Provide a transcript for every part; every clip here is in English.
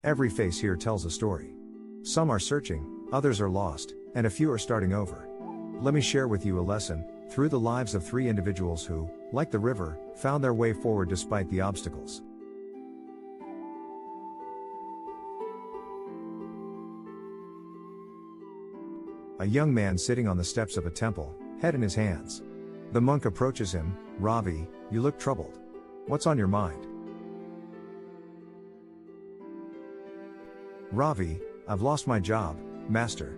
Every face here tells a story. Some are searching, others are lost, and a few are starting over. Let me share with you a lesson through the lives of 3 individuals who, like the river, found their way forward despite the obstacles. A young man sitting on the steps of a temple, head in his hands. The monk approaches him. "Ravi, you look troubled. What's on your mind?" "Ravi, I've lost my job, master.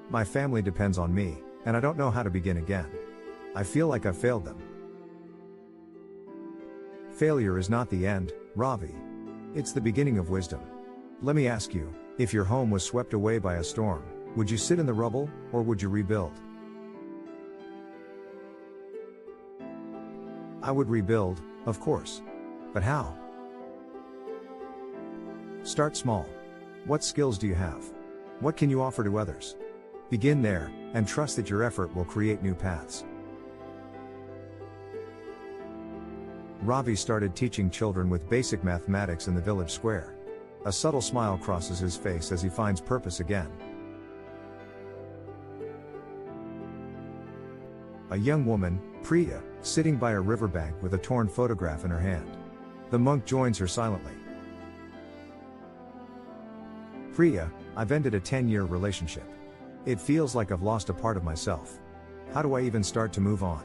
My family depends on me, and I don't know how to begin again. I feel like I've failed them." Failure is not the end, Ravi. It's the beginning of wisdom. Let me ask you, if your home was swept away by a storm, would you sit in the rubble, or would you rebuild? I would rebuild, of course. But how? Start small. What skills do you have? What can you offer to others? Begin there, and trust that your effort will create new paths. Ravi started teaching children with basic mathematics in the village square. A subtle smile crosses his face as he finds purpose again. A young woman, Priya, sitting by a riverbank with a torn photograph in her hand. The monk joins her silently. "Priya, I've ended a 10-year relationship. It feels like I've lost a part of myself. How do I even start to move on?"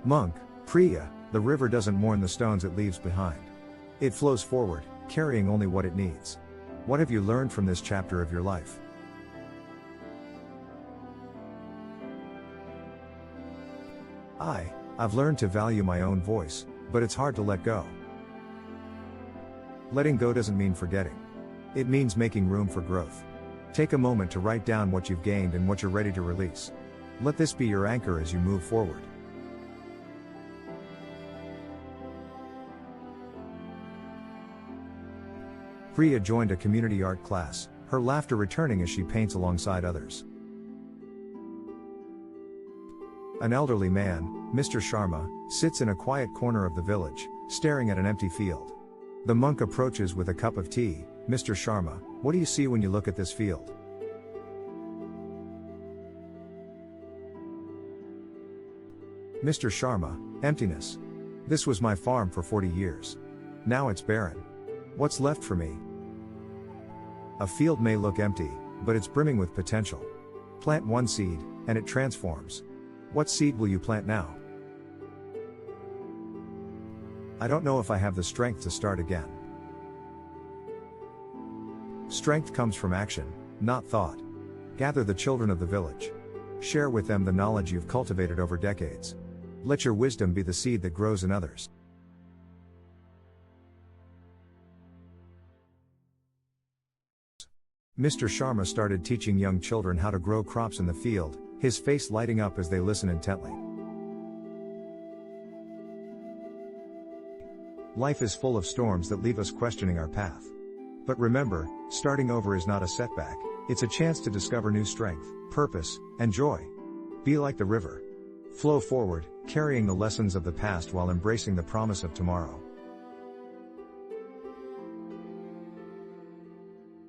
Monk, Priya, the river doesn't mourn the stones it leaves behind. It flows forward, carrying only what it needs. What have you learned from this chapter of your life? I've learned to value my own voice, but it's hard to let go. Letting go doesn't mean forgetting. It means making room for growth. Take a moment to write down what you've gained and what you're ready to release. Let this be your anchor as you move forward. Priya joined a community art class, her laughter returning as she paints alongside others. An elderly man, Mr. Sharma, sits in a quiet corner of the village, staring at an empty field. The monk approaches with a cup of tea. "Mr. Sharma, what do you see when you look at this field?" "Mr. Sharma, emptiness. This was my farm for 40 years. Now it's barren. What's left for me?" A field may look empty, but it's brimming with potential. Plant one seed, and it transforms. What seed will you plant now? "I don't know if I have the strength to start again." Strength comes from action, not thought. Gather the children of the village. Share with them the knowledge you've cultivated over decades. Let your wisdom be the seed that grows in others. Mr. Sharma started teaching young children how to grow crops in the field, his face lighting up as they listen intently. Life is full of storms that leave us questioning our path. But remember, starting over is not a setback, it's a chance to discover new strength, purpose, and joy. Be like the river. Flow forward, carrying the lessons of the past while embracing the promise of tomorrow.